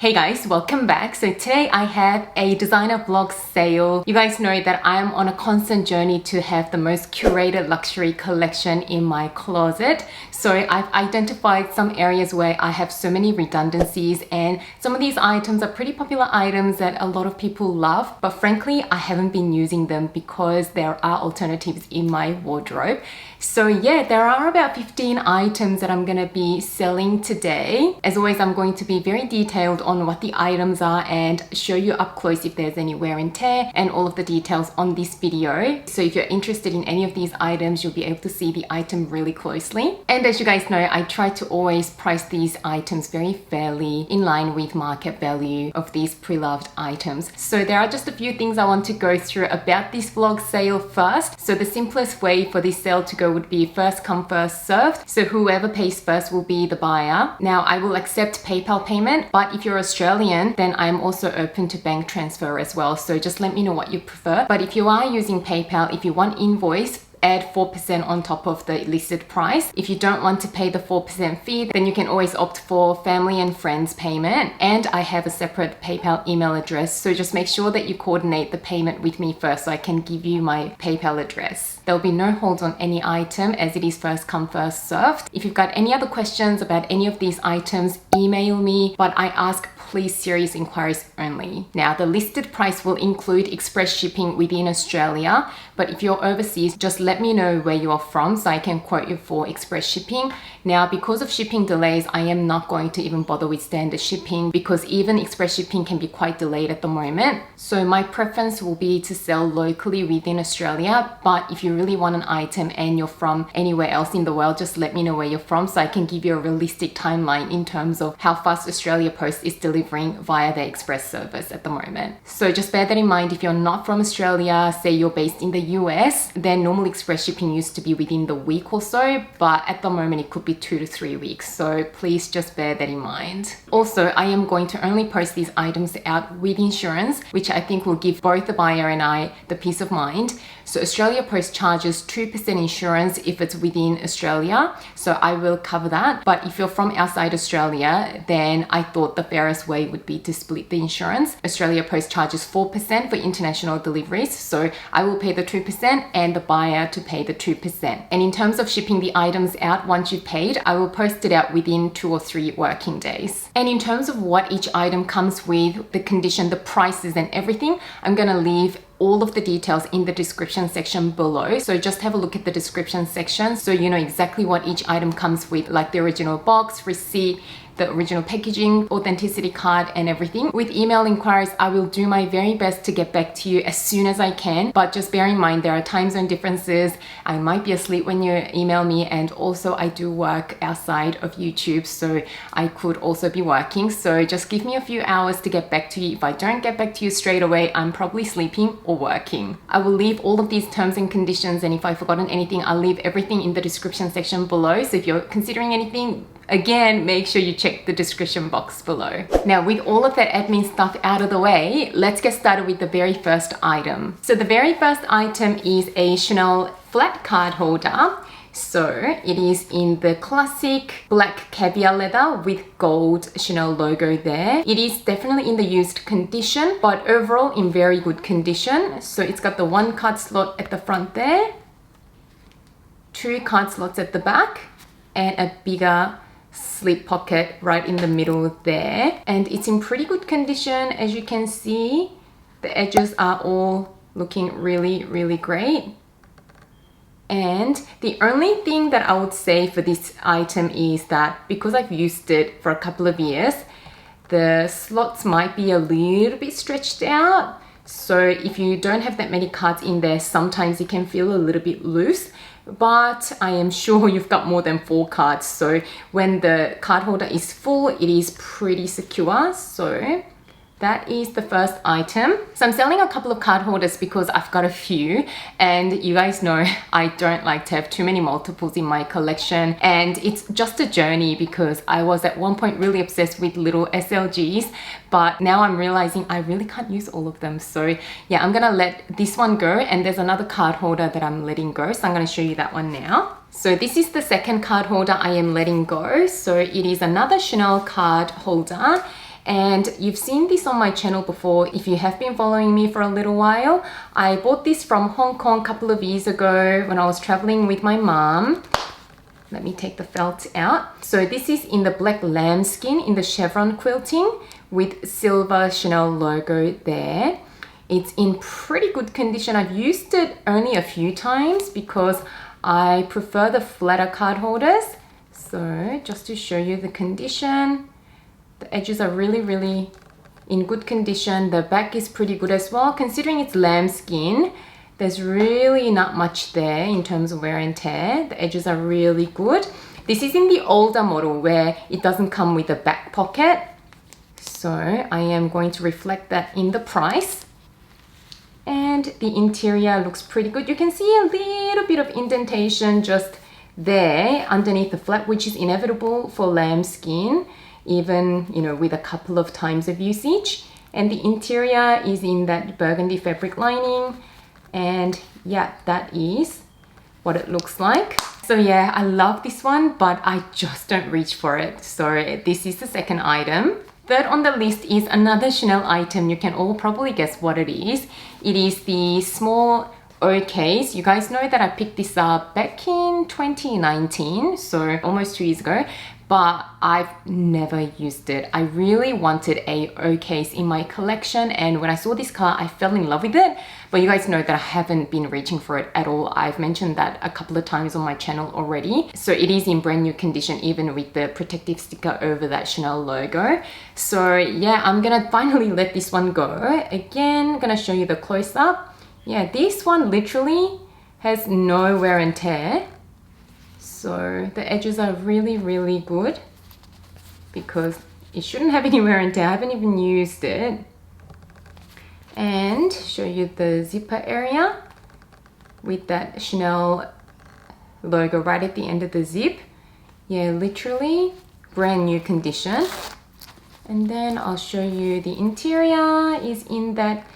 Hey guys, welcome back. So today I have a designer vlog sale. You guys know that I'm on a constant journey to have the most curated luxury collection in my closet. So I've identified some areas where I have so many redundancies, and some of these items are pretty popular items that a lot of people love, but frankly I haven't been using them because there are alternatives in my wardrobe. So yeah, there are about 15 items that I'm gonna be selling today. As always, I'm going to be very detailed on what the items are and show you up close if there's any wear and tear and all of the details on this video. So if you're interested in any of these items, you'll be able to see the item really closely. And as you guys know, I try to always price these items very fairly in line with market value of these pre-loved items. So there are just a few things I want to go through about this vlog sale first. So the simplest way for this sale to go would be first come first served. So whoever pays first will be the buyer. Now I will accept PayPal payment, but if you're Australian, then I'm also open to bank transfer as well. So just let me know what you prefer. But if you are using PayPal, if you want invoice, add 4% on top of the listed price. If you don't want to pay the 4% fee, then you can always opt for family and friends payment. And I have a separate PayPal email address, so just make sure that you coordinate the payment with me first so I can give you my PayPal address. There'll be no holds on any item as it is first come first served. If you've got any other questions about any of these items, email me, but I ask please serious inquiries only. Now the listed price will include express shipping within Australia, but if you're overseas, just let me know where you are from so I can quote you for express shipping. Now because of shipping delays, I am not going to even bother with standard shipping because even express shipping can be quite delayed at the moment. So my preference will be to sell locally within Australia, but if you really want an item and you're from anywhere else in the world, just let me know where you're from so I can give you a realistic timeline in terms of how fast Australia Post is delivering via their express service at the moment. So just bear that in mind. If you're not from Australia, say you're based in the US, then normal express shipping used to be within the week or so, but at the moment it could be 2 to 3 weeks. So please just bear that in mind. Also, I am going to only post these items out with insurance, which I think will give both the buyer and I the peace of mind. So Australia Post charges 2% insurance if it's within Australia, so I will cover that. But if you're from outside Australia, then I thought the fairest way would be to split the insurance. Australia Post charges 4% for international deliveries, so I will pay the 2% and the buyer to pay the 2%. And in terms of shipping the items out once you've paid, I will post it out within 2 or 3 working days. And in terms of what each item comes with, the condition, the prices and everything, I'm gonna leave all of the details in the description section below. So just have a look at the description section so you know exactly what each item comes with, like the original box, receipt, the original packaging, authenticity card and everything. With email inquiries, I will do my very best to get back to you as soon as I can, but just bear in mind there are time zone differences. I might be asleep when you email me, and also I do work outside of YouTube, so I could also be working. So just give me a few hours to get back to you. If I don't get back to you straight away, I'm probably sleeping or working. I will leave all of these terms and conditions, and if I've forgotten anything, I'll leave everything in the description section below. So if you're considering anything, again, make sure you check the description box below. Now, with all of that admin stuff out of the way, let's get started with the very first item. So the very first item is a Chanel flat card holder. So it is in the classic black caviar leather with gold Chanel logo there. It is definitely in the used condition, but overall in very good condition. So it's got the 1 card slot at the front there, 2 card slots at the back, and a bigger slip pocket right in the middle there. And it's in pretty good condition. As you can see, the edges are all looking really, really great. And the only thing that I would say for this item is that because I've used it for a couple of years, the slots might be a little bit stretched out. So if you don't have that many cards in there, sometimes it can feel a little bit loose. But I am sure you've got more than 4 cards. So when the card holder is full, it is pretty secure. So that is the first item. So I'm selling a couple of card holders because I've got a few, and you guys know I don't like to have too many multiples in my collection, and it's just a journey because I was at one point really obsessed with little SLGs, but now I'm realizing I really can't use all of them. So yeah, I'm gonna let this one go, and there's another card holder that I'm letting go, so I'm gonna show you that one now. So this is the second card holder I am letting go. So it is another Chanel card holder, And you've seen this on my channel before if you have been following me for a little while. I bought this from Hong Kong a couple of years ago when I was traveling with my mom. Let me take the felt out. So this is in the black lambskin in the chevron quilting with silver Chanel logo there. It's in pretty good condition. I've used it only a few times because I prefer the flatter card holders. So just to show you the condition, the edges are really in good condition. The back is pretty good as well. Considering it's lambskin, there's really not much there in terms of wear and tear. The edges are really good. This is in the older model where it doesn't come with a back pocket. So I am going to reflect that in the price. And the interior looks pretty good. You can see a little bit of indentation just there underneath the flap, which is inevitable for lambskin, even, you know, with a couple of times of usage. And the interior is in that burgundy fabric lining. And yeah, that is what it looks like. So yeah, I love this one, but I just don't reach for it. So this is the second item. Third on the list is another Chanel item. You can all probably guess what it is. It is the small O case. You guys know that I picked this up back in 2019, so almost 2 years ago, but I've never used it. I really wanted a O case in my collection, and when I saw this color, I fell in love with it. But you guys know that I haven't been reaching for it at all. I've mentioned that a couple of times on my channel already. So it is in brand new condition, even with the protective sticker over that Chanel logo. So yeah, I'm gonna finally let this one go. Again, gonna show you the close up. Yeah, this one literally has no wear and tear. So the edges are really good because it shouldn't have any wear and tear. I haven't even used it. And show you the zipper area with that Chanel logo right at the end of the zip. Yeah, literally brand new condition. And then I'll show you the interior is in that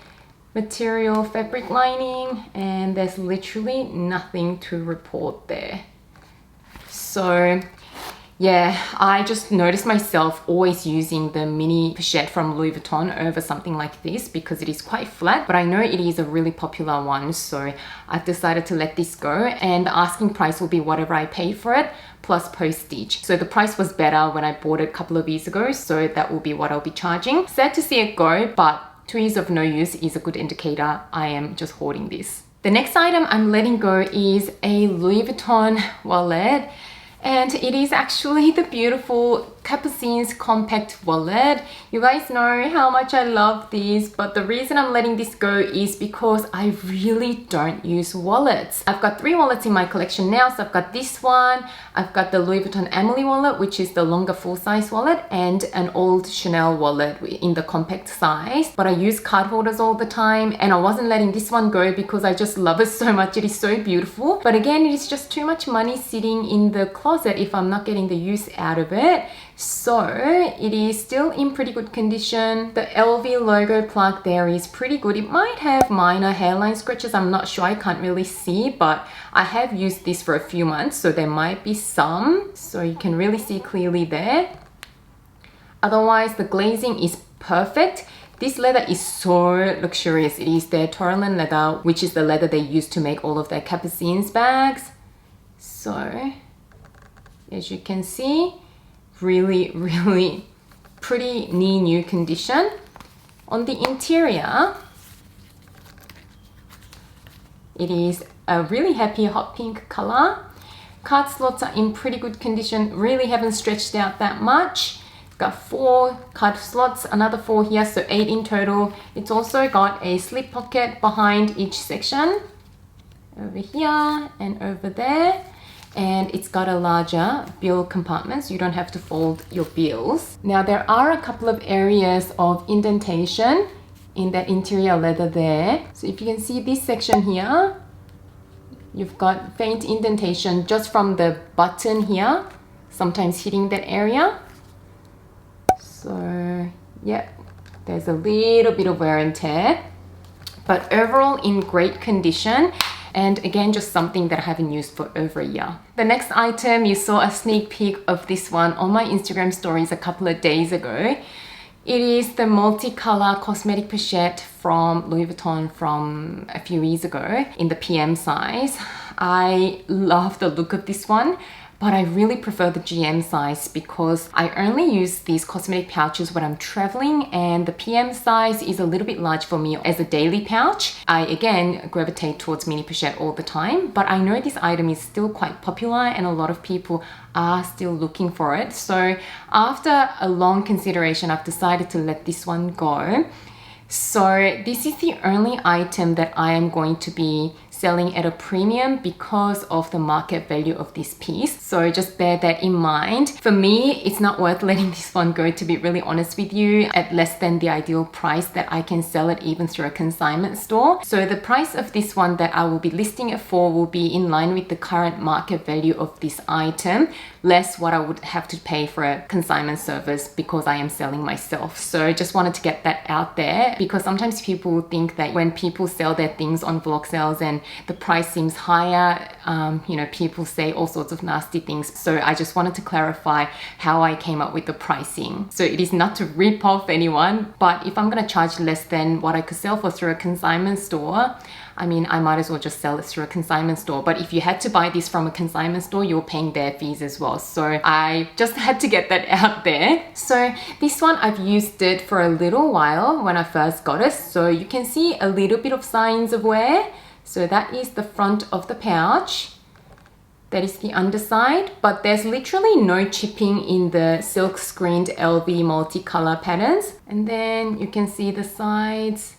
material fabric lining, and there's literally nothing to report there. So yeah, I just noticed myself always using the mini pochette from Louis Vuitton over something like this because it is quite flat, but I know it is a really popular one, so I've decided to let this go, and the asking price will be whatever I pay for it plus postage. So the price was better when I bought it a couple of years ago, so that will be what I'll be charging. Sad to see it go, but 2 years of no use is a good indicator I am just hoarding this. The next item I'm letting go is a Louis Vuitton wallet. And it is actually the beautiful Capucin's compact wallet. You guys know how much I love these, but the reason I'm letting this go is because I really don't use wallets. I've got 3 wallets in my collection now. So I've got this one, I've got the Louis Vuitton Amelie wallet, which is the longer full-size wallet, and an old Chanel wallet in the compact size. But I use card holders all the time, and I wasn't letting this one go because I just love it so much. It is so beautiful. But again, it is just too much money sitting in the closet if I'm not getting the use out of it. So it is still in pretty good condition. The LV logo plug there is pretty good. It might have minor hairline scratches, I'm not sure, I can't really see, but I have used this for a few months, so there might be some, so you can really see clearly there. Otherwise, the glazing is perfect. This leather is so luxurious. It is their Torelin leather, which is the leather they use to make all of their Capucines bags. So as you can see, really pretty new condition. On the interior, it is a really happy hot pink color. Card slots are in pretty good condition, really haven't stretched out that much. It's got 4 card slots, another 4 here, so 8 in total. It's also got a slip pocket behind each section, over here and over there. And it's got a larger bill compartment, so you don't have to fold your bills. Now there are a couple of areas of indentation in that interior leather there. So if you can see this section here, you've got faint indentation just from the button here, sometimes hitting that area. So yeah, there's a little bit of wear and tear, but overall in great condition. And again, just something that I haven't used for over a year. The next item, you saw a sneak peek of this one on my Instagram stories a couple of days ago. It is the multicolor cosmetic pochette from Louis Vuitton from a few years ago in the PM size. I love the look of this one, but I really prefer the GM size because I only use these cosmetic pouches when I'm traveling, and the PM size is a little bit large for me as a daily pouch. I again gravitate towards mini pochette all the time, but I know this item is still quite popular and a lot of people are still looking for it. So after a long consideration, I've decided to let this one go. So this is the only item that I am going to be selling at a premium because of the market value of this piece. So just bear that in mind. For me, it's not worth letting this one go, to be really honest with you, at less than the ideal price that I can sell it even through a consignment store. So the price of this one that I will be listing it for will be in line with the current market value of this item, less what I would have to pay for a consignment service because I am selling myself. So just wanted to get that out there, because sometimes people think that when people sell their things on vlog sales and the price seems higher, you know, people say all sorts of nasty things. So I just wanted to clarify how I came up with the pricing. So it is not to rip off anyone, but if I'm going to charge less than what I could sell for through a consignment store, I mean, I might as well just sell it through a consignment store. But if you had to buy this from a consignment store, you're paying their fees as well. So I just had to get that out there. So this one, I've used it for a little while when I first got it. So you can see a little bit of signs of wear. So that is the front of the pouch. That is the underside, but there's literally no chipping in the silk screened LV multicolor patterns. And then you can see the sides.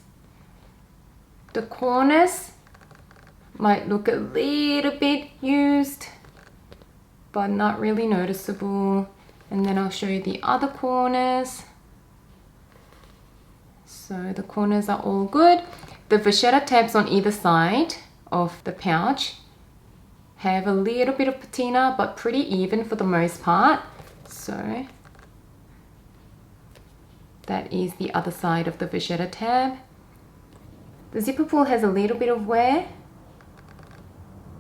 The corners might look a little bit used, but not really noticeable. And then I'll show you the other corners. So the corners are all good. The vachetta tabs on either side of the pouch have a little bit of patina, but pretty even for the most part. So that is the other side of the vachetta tab. The zipper pull has a little bit of wear.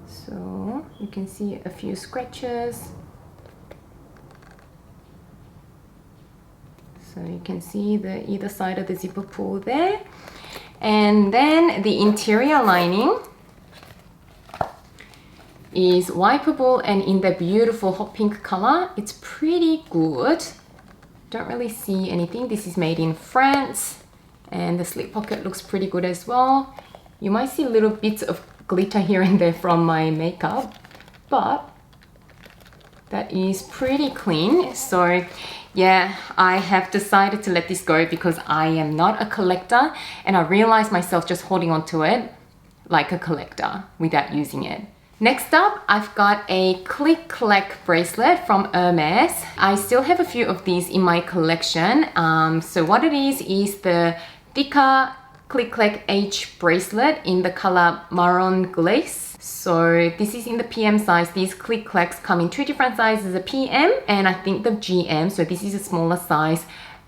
So you can see a few scratches. So you can see the either side of the zipper pull there. And then the interior lining is wipeable and in the beautiful hot pink color. It's pretty good. Don't really see anything. This is made in France and the slip pocket looks pretty good as well. You might see little bits of glitter here and there from my makeup, but that is pretty clean. So yeah, I have decided to let this go because I am not a collector, and I realized myself just holding on to it like a collector without using it. Next up, I've got a Click-Clack bracelet from Hermes. I still have a few of these in my collection. So what it is the thicker Click-Clack H bracelet in the color Marron Glace. So this is in the PM size. These Click-Clacks come in two different sizes, a PM and I think the GM. So this is a smaller size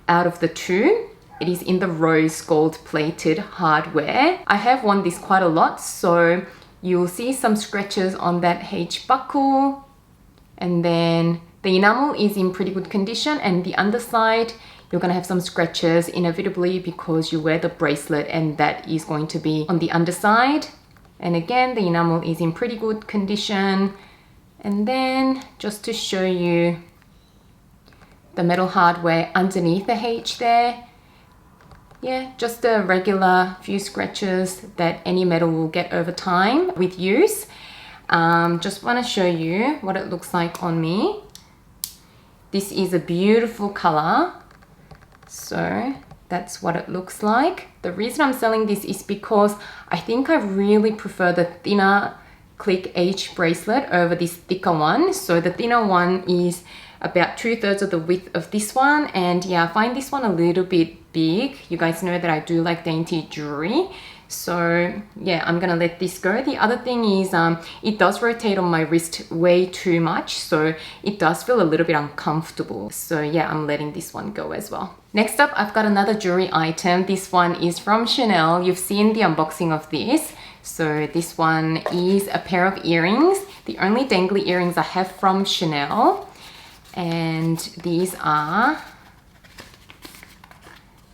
out of the two. It is in the rose gold plated hardware. I have worn this quite a lot, so you'll see some scratches on that H buckle. And then the enamel is in pretty good condition, and the underside, you're gonna have some scratches inevitably because you wear the bracelet and that is going to be on the underside. And again, the enamel is in pretty good condition. And then just to show you the metal hardware underneath the H there. Yeah, just a regular few scratches that any metal will get over time with use. Just want to show you what it looks like on me. This is a beautiful color. So that's what it looks like. The reason I'm selling this is because I think I really prefer the thinner Click H bracelet over this thicker one. So the thinner one is about 2/3 of the width of this one, and yeah, I find this one a little bit big. You guys know that I do like dainty jewelry, so yeah, I'm gonna let this go. The other thing is it does rotate on my wrist way too much, so it does feel a little bit uncomfortable. So yeah, I'm letting this one go as well. Next up, I've got another jewelry item. This one is from Chanel. You've seen the unboxing of this. So this one is a pair of earrings, the only dangly earrings I have from Chanel. And these are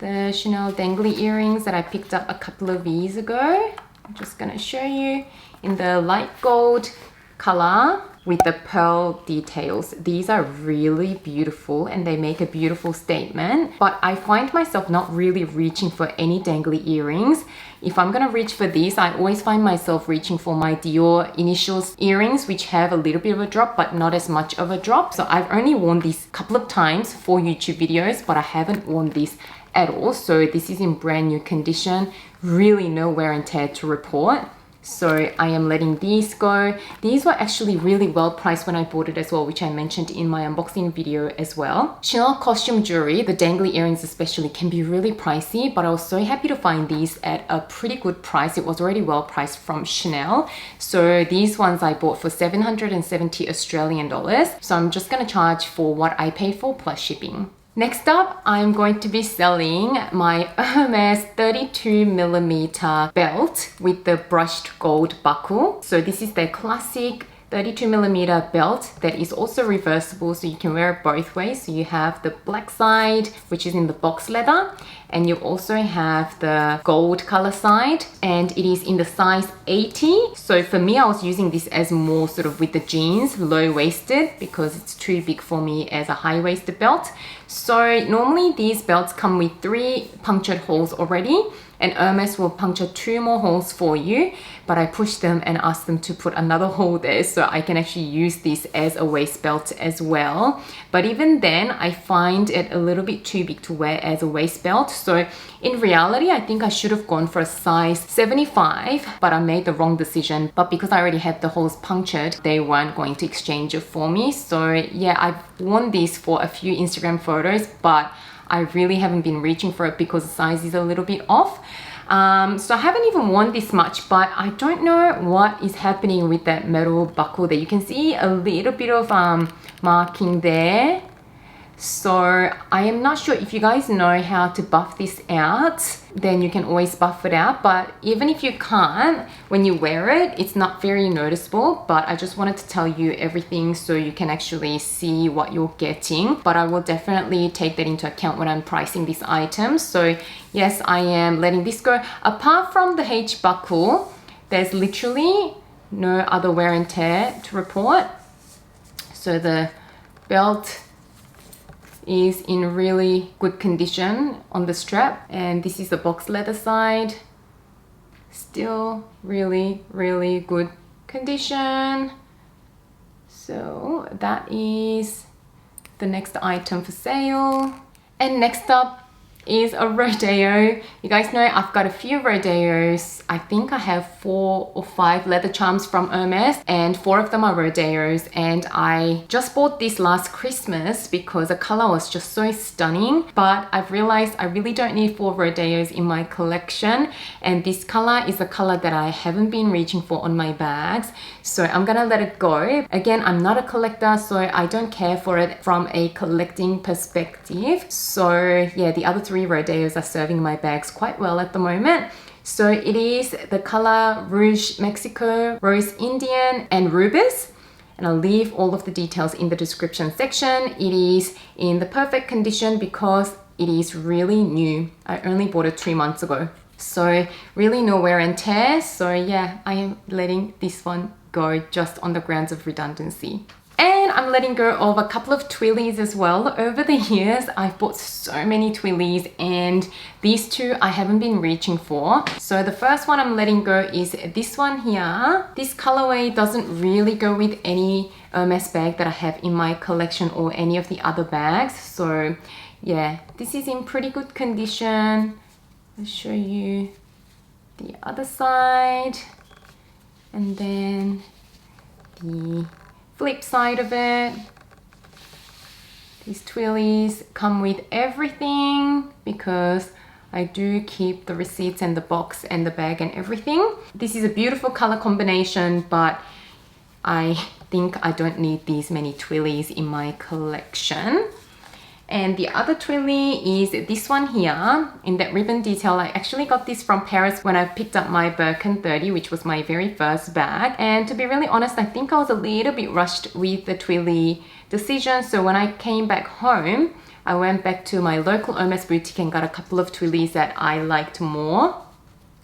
the Chanel dangly earrings that I picked up a couple of years ago. I'm just gonna show you in the light gold color with the pearl details. These are really beautiful and they make a beautiful statement, but I find myself not really reaching for any dangly earrings. If I'm gonna reach for these, I always find myself reaching for my Dior initials earrings, which have a little bit of a drop, but not as much of a drop. So I've only worn these a couple of times for YouTube videos, but I haven't worn these at all. So this is in brand new condition, really no wear and tear to report. So I am letting these go. These were actually really well priced when I bought it as well, which I mentioned in my unboxing video as well. Chanel costume jewelry, the dangly earrings especially, can be really pricey, but I was so happy to find these at a pretty good price. It was already well priced from Chanel. So these ones I bought for 770 Australian dollars. So I'm just gonna charge for what I paid for plus shipping. Next up, I'm going to be selling my Hermes 32mm belt with the brushed gold buckle. So this is the classic 32mm belt that is also reversible, so you can wear it both ways. So you have the black side, which is in the box leather, and you also have the gold color side, and it is in the size 80. So for me, I was using this as more sort of with the jeans, low-waisted, because it's too big for me as a high-waisted belt. So normally these belts come with 3 punctured holes already, and Hermes will puncture 2 more holes for you, but I pushed them and asked them to put another hole there so I can actually use this as a waist belt as well. But even then, I find it a little bit too big to wear as a waist belt. So in reality, I think I should have gone for a size 75, but I made the wrong decision. But because I already had the holes punctured, they weren't going to exchange it for me. So yeah, I've worn this for a few Instagram photos, but I really haven't been reaching for it because the size is a little bit off. So I haven't even worn this much, but I don't know what is happening with that metal buckle there. You can see a little bit of marking there. So I am not sure if you guys know how to buff this out, then you can always buff it out. But even if you can't, when you wear it, it's not very noticeable. But I just wanted to tell you everything so you can actually see what you're getting. But I will definitely take that into account when I'm pricing this item. So yes, I am letting this go. Apart from the H buckle, there's literally no other wear and tear to report. So the belt is in really good condition on the strap, and this is the box leather side, still really good condition. So that is the next item for sale. And next up is a rodeo. You guys know I've got a few rodeos. I think I have 4 or 5 leather charms from Hermes, and 4 of them are rodeos. And I just bought this last Christmas because the color was just so stunning, but I've realized I really don't need 4 rodeos in my collection, and this color is a color that I haven't been reaching for on my bags, so I'm gonna let it go. Again, I'm not a collector, so I don't care for it from a collecting perspective. So yeah, the other 3 rodeos are serving my bags quite well at the moment. So it is the color Rouge Mexico, Rose Indian, and Rubis. And I'll leave all of the details in the description section. It is in the perfect condition because it is really new. I only bought it 2 months ago. So really no wear and tear. So yeah, I am letting this one go just on the grounds of redundancy. And I'm letting go of a couple of twillies as well. Over the years, I've bought so many twillies, and these 2 I haven't been reaching for. So the first one I'm letting go is this one here. This colorway doesn't really go with any Hermes bag that I have in my collection or any of the other bags. So yeah, this is in pretty good condition. I'll show you the other side, and then the flip side of it. These twillies come with everything because I do keep the receipts and the box and the bag and everything. This is a beautiful color combination, but I think I don't need these many twillies in my collection. And the other twilly is this one here in that ribbon detail. I actually got this from Paris when I picked up my Birkin 30, which was my very first bag. And to be really honest, I think I was a little bit rushed with the twilly decision. So when I came back home, I went back to my local Hermes boutique and got a couple of twillies that I liked more.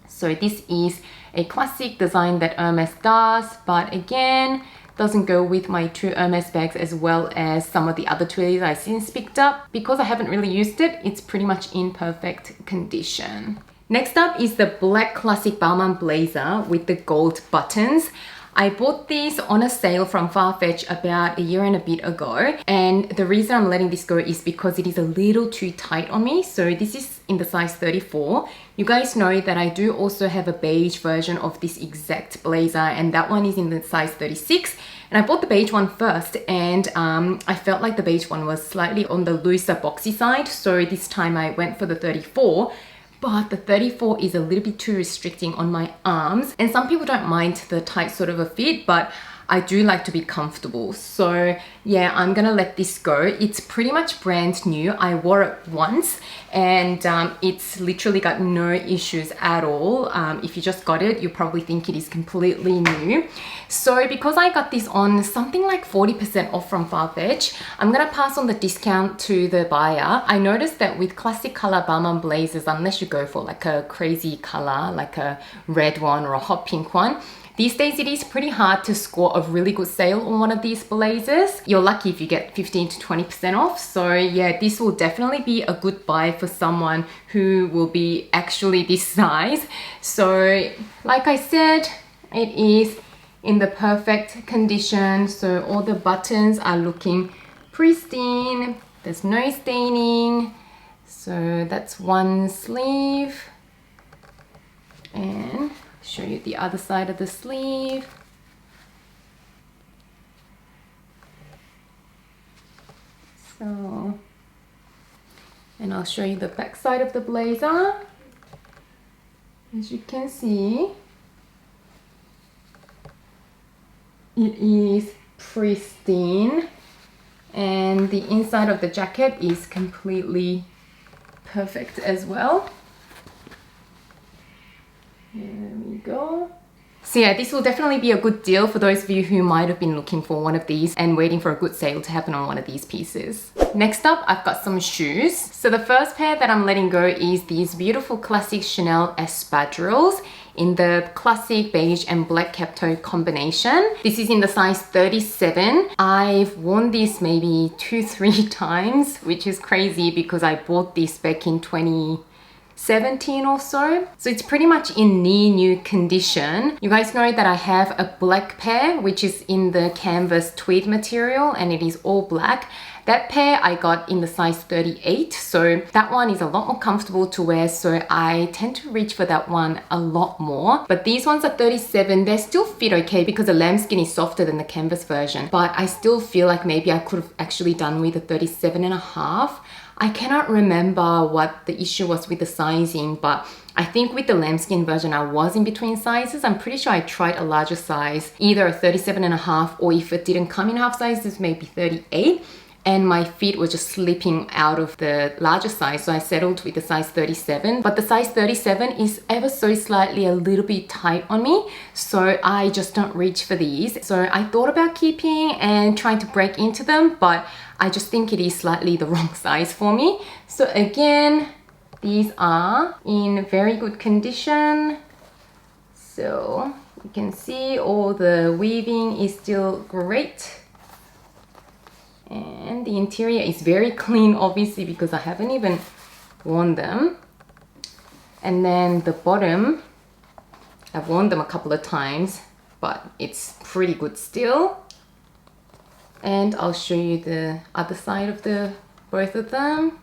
So this is a classic design that Hermes does, but again, doesn't go with my true Hermes bags as well as some of the other twillies I since picked up. Because I haven't really used it, it's pretty much in perfect condition. Next up is the black classic Bauman blazer with the gold buttons. I bought these on a sale from Farfetch about a year and a bit ago, and the reason I'm letting this go is because it is a little too tight on me. So this is in the size 34. You guys know that I do also have a beige version of this exact blazer, and that one is in the size 36. And I bought the beige one first, and I felt like the beige one was slightly on the looser boxy side, so this time I went for the 34. But the 34 is a little bit too restricting on my arms, and some people don't mind the tight sort of a fit, but I do like to be comfortable. So yeah, I'm gonna let this go. It's pretty much brand new. I wore it once and it's literally got no issues at all. If you just got it, you probably think it is completely new. So because I got this on something like 40% off from Farfetch, I'm gonna pass on the discount to the buyer. I noticed that with classic color Bauman blazers, unless you go for like a crazy color, like a red one or a hot pink one, these days it is pretty hard to score a really good sale on one of these blazers. You're lucky if you get 15 to 20% off. So yeah, this will definitely be a good buy for someone who will be actually this size. So like I said, it is in the perfect condition. So all the buttons are looking pristine. There's no staining. So that's one sleeve. And show you the other side of the sleeve. So, and I'll show you the back side of the blazer. As you can see, it is pristine, and the inside of the jacket is completely perfect as well. There we go. So yeah, this will definitely be a good deal for those of you who might have been looking for one of these and waiting for a good sale to happen on one of these pieces. Next up, I've got some shoes. So the first pair that I'm letting go is these beautiful classic Chanel Espadrilles in the classic beige and black cap toe combination. This is in the size 37. I've worn this maybe 2-3 times, which is crazy because I bought this back in 2017 or so. So it's pretty much in near new condition. You guys know that I have a black pair, which is in the canvas tweed material, and it is all black. That pair I got in the size 38, so that one is a lot more comfortable to wear, so I tend to reach for that one a lot more. But these ones are 37, they still fit okay because the lambskin is softer than the canvas version, but I still feel like maybe I could have actually done with a 37.5. I cannot remember what the issue was with the sizing, but I think with the lambskin version, I was in between sizes. I'm pretty sure I tried a larger size, either a 37.5, or if it didn't come in half sizes, maybe 38. And my feet were just slipping out of the larger size, so I settled with the size 37. But the size 37 is ever so slightly a little bit tight on me, so I just don't reach for these. So I thought about keeping and trying to break into them, but I just think it is slightly the wrong size for me. So again, these are in very good condition. So you can see all the weaving is still great. And the interior is very clean, obviously, because I haven't even worn them. And then the bottom, I've worn them a couple of times, but it's pretty good still. And I'll show you the other side of both of them.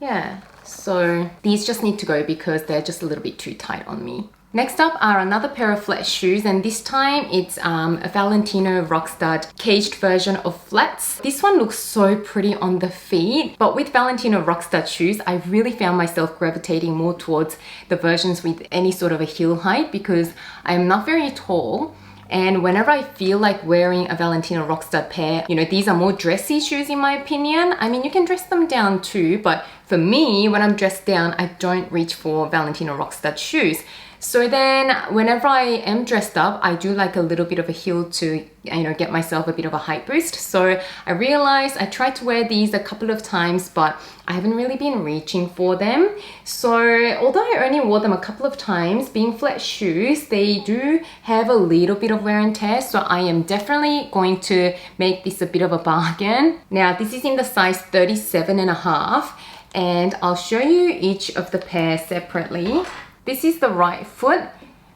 Yeah, so these just need to go because they're just a little bit too tight on me. Next up are another pair of flat shoes, and this time it's a Valentino Rockstar caged version of flats. This one looks so pretty on the feet, but with Valentino Rockstar shoes, I really found myself gravitating more towards the versions with any sort of a heel height because I am not very tall. And whenever I feel like wearing a Valentino Rockstar pair, you know, these are more dressy shoes in my opinion. I mean, you can dress them down too, but for me, when I'm dressed down, I don't reach for Valentino Rockstar shoes. So then whenever I am dressed up, I do like a little bit of a heel to, you know, get myself a bit of a height boost. So I realized I tried to wear these a couple of times, but I haven't really been reaching for them. So although I only wore them a couple of times, being flat shoes, they do have a little bit of wear and tear. So I am definitely going to make this a bit of a bargain. Now this is in the size 37.5, and I'll show you each of the pairs separately. This is the right foot.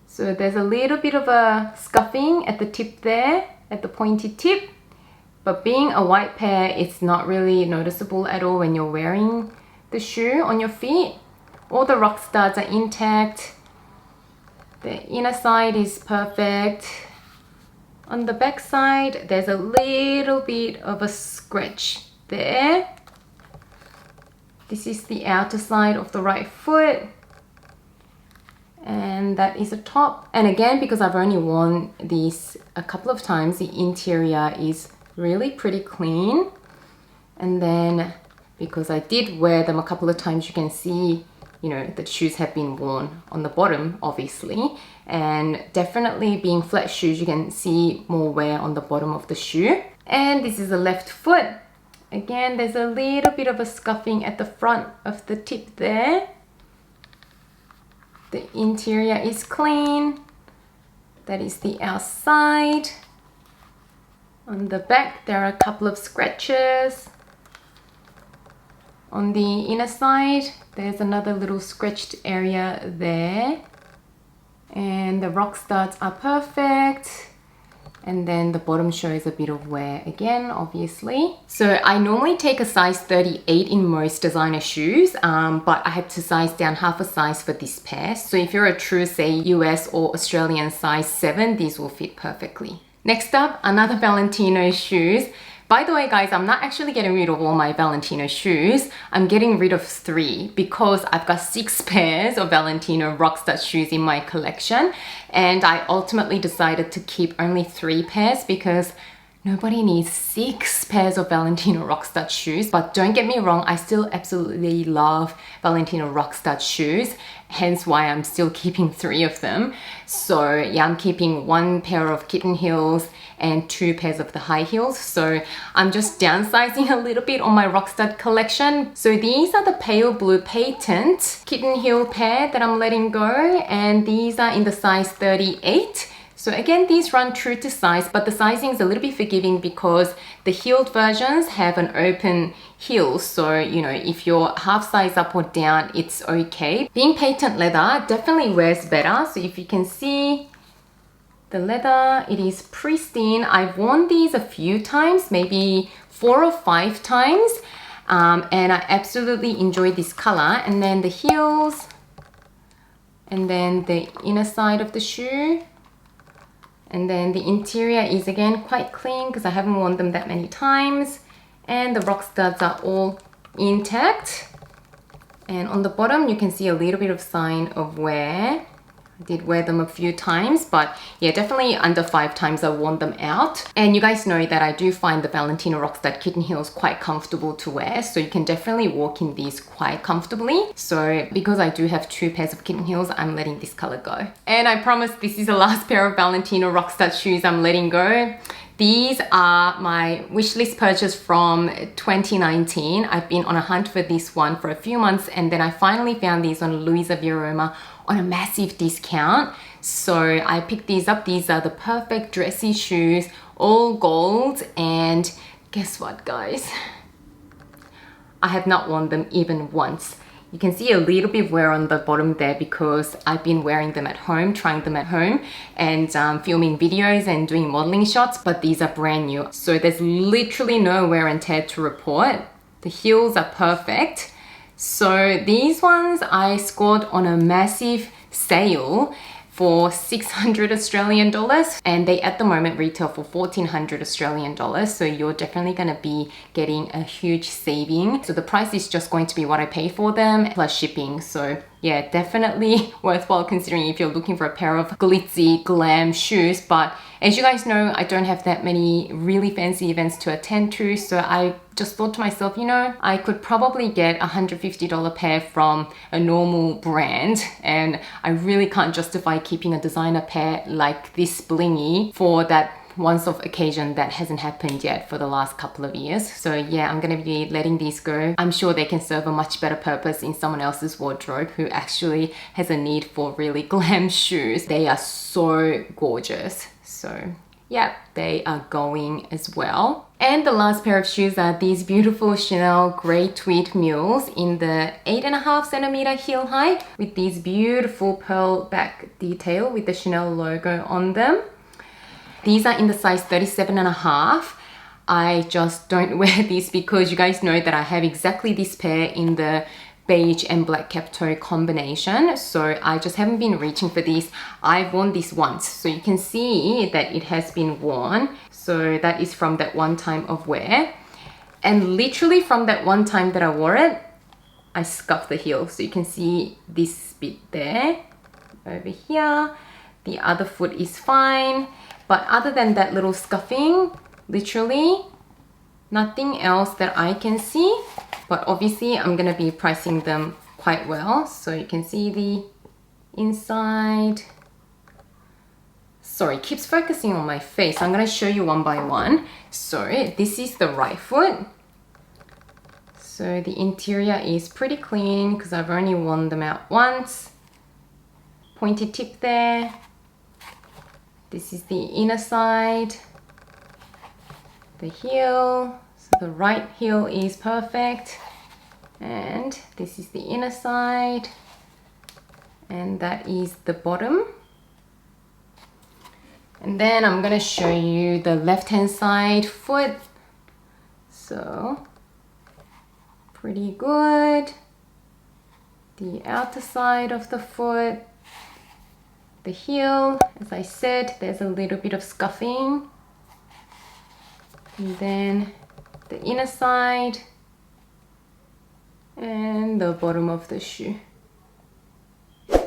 So there's a little bit of a scuffing at the tip there, at the pointy tip. But being a white pair, it's not really noticeable at all when you're wearing the shoe on your feet. All the rock studs are intact. The inner side is perfect. On the back side, there's a little bit of a scratch there. This is the outer side of the right foot. And that is a top. And again, because I've only worn these a couple of times, the interior is really pretty clean. And then because I did wear them a couple of times, you can see, you know, the shoes have been worn on the bottom, obviously. And definitely being flat shoes, you can see more wear on the bottom of the shoe. And this is the left foot. Again, there's a little bit of a scuffing at the front of the tip there. The interior is clean. That is the outside. On the back, there are a couple of scratches. On the inner side, there's another little scratched area there. And the rock studs are perfect. And then the bottom shows a bit of wear again, obviously. So I normally take a size 38 in most designer shoes, but I had to size down half a size for this pair. So if you're a true, say, US or Australian size 7, these will fit perfectly. Next up, another Valentino shoes. By the way, guys, I'm not actually getting rid of all my Valentino shoes. I'm getting rid of 3 because I've got 6 pairs of Valentino Rockstar shoes in my collection. And I ultimately decided to keep only 3 pairs because nobody needs 6 pairs of Valentino Rockstar shoes. But don't get me wrong, I still absolutely love Valentino Rockstar shoes. Hence why I'm still keeping 3 of them. So yeah, I'm keeping 1 pair of kitten heels and 2 pairs of the high heels. So I'm just downsizing a little bit on my Rockstar collection. So these are the pale blue patent kitten heel pair that I'm letting go. And these are in the size 38. So again, these run true to size, but the sizing is a little bit forgiving because the heeled versions have an open heel. So, you know, if you're half size up or down, it's okay. Being patent leather definitely wears better. So if you can see the leather, it is pristine. I've worn these a few times, maybe 4 or 5 times. And I absolutely enjoy this color. And then the heels, and then the inner side of the shoe. And then the interior is again quite clean because I haven't worn them that many times. And the rock studs are all intact. And on the bottom, you can see a little bit of sign of wear. I did wear them a few times, but yeah, definitely under 5 times I've worn them out. And you guys know that I do find the Valentino Rockstar kitten heels quite comfortable to wear, so you can definitely walk in these quite comfortably. So because I do have 2 pairs of kitten heels, I'm letting this color go. And I promise this is the last pair of Valentino Rockstar shoes I'm letting go. These are my wishlist purchase from 2019. I've been on a hunt for this one for a few months, and then I finally found these on Louisa Viaroma on a massive discount. So I picked these up. These are the perfect dressy shoes, all gold. And guess what, guys? I have not worn them even once. You can see a little bit of wear on the bottom there because I've been wearing them at home, trying them at home, and filming videos and doing modeling shots, but these are brand new. So there's literally no wear and tear to report. The heels are perfect. So these ones I scored on a massive sale for 600 Australian dollars, and they at the moment retail for 1400 Australian dollars. So you're definitely going to be getting a huge saving. So the price is just going to be what I pay for them plus shipping. So yeah, definitely worthwhile considering if you're looking for a pair of glitzy glam shoes. But as you guys know, I don't have that many really fancy events to attend to, so I just thought to myself, you know, I could probably get a $150 pair from a normal brand, and I really can't justify keeping a designer pair like this blingy for that once-off occasion that hasn't happened yet for the last couple of years. So yeah, I'm gonna be letting these go. I'm sure they can serve a much better purpose in someone else's wardrobe who actually has a need for really glam shoes. They are so gorgeous. So yeah, they are going as well. And the last pair of shoes are these beautiful Chanel grey tweed mules in the 8.5cm heel height with these beautiful pearl back detail with the Chanel logo on them. These are in the size 37.5. I just don't wear these because you guys know that I have exactly this pair in the beige and black cap toe combination. So I just haven't been reaching for these. I've worn this once, so you can see that it has been worn. So that is from that one time of wear. And literally from that one time that I wore it, I scuffed the heel. So you can see this bit there, over here. The other foot is fine. But other than that little scuffing, literally nothing else that I can see. But obviously I'm gonna be pricing them quite well. So you can see the inside. Sorry, it keeps focusing on my face. I'm gonna show you one by one. So this is the right foot. So the interior is pretty clean because I've only worn them out once. Pointed tip there. This is the inner side, the heel, so the right heel is perfect, and this is the inner side, and that is the bottom. And then I'm gonna show you the left-hand side foot. So, pretty good. The outer side of the foot. The heel, as I said, there's a little bit of scuffing. And then the inner side and the bottom of the shoe.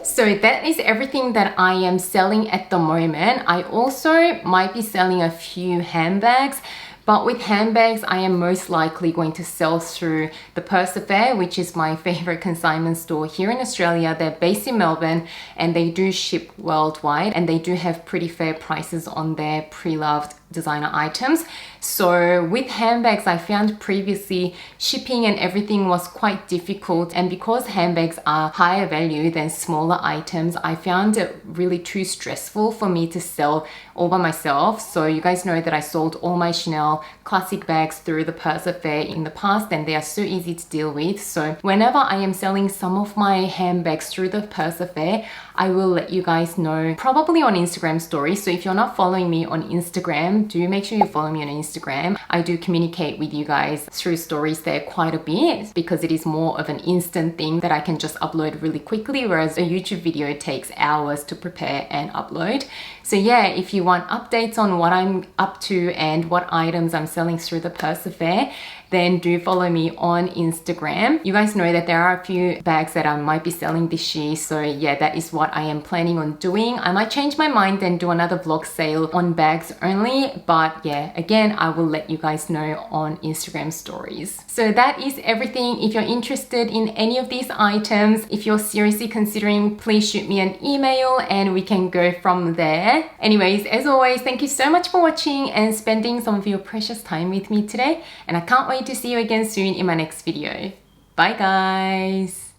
So that is everything that I am selling at the moment. I also might be selling a few handbags, but with handbags, I am most likely going to sell through the Purse Affair, which is my favorite consignment store here in Australia. They're based in Melbourne and they do ship worldwide, and they do have pretty fair prices on their pre-loved designer items. So with handbags, I found previously shipping and everything was quite difficult, and because handbags are higher value than smaller items, I found it really too stressful for me to sell all by myself. So you guys know that I sold all my Chanel classic bags through the Purse Affair in the past, and they are so easy to deal with. So whenever I am selling some of my handbags through the Purse Affair, I will let you guys know, probably on Instagram stories. So if you're not following me on Instagram, do make sure you follow me on Instagram. I do communicate with you guys through stories there quite a bit because it is more of an instant thing that I can just upload really quickly, whereas a YouTube video takes hours to prepare and upload. So yeah, if you want updates on what I'm up to and what items I'm selling through the Purse Affair, then do follow me on Instagram. You guys know that there are a few bags that I might be selling this year. So yeah, that is what I am planning on doing. I might change my mind and do another vlog sale on bags only. But yeah, again, I will let you guys know on Instagram stories. So that is everything. If you're interested in any of these items, if you're seriously considering, please shoot me an email and we can go from there. Anyways, as always, thank you so much for watching and spending some of your precious time with me today. And I can't wait to see you again soon in my next video. Bye guys!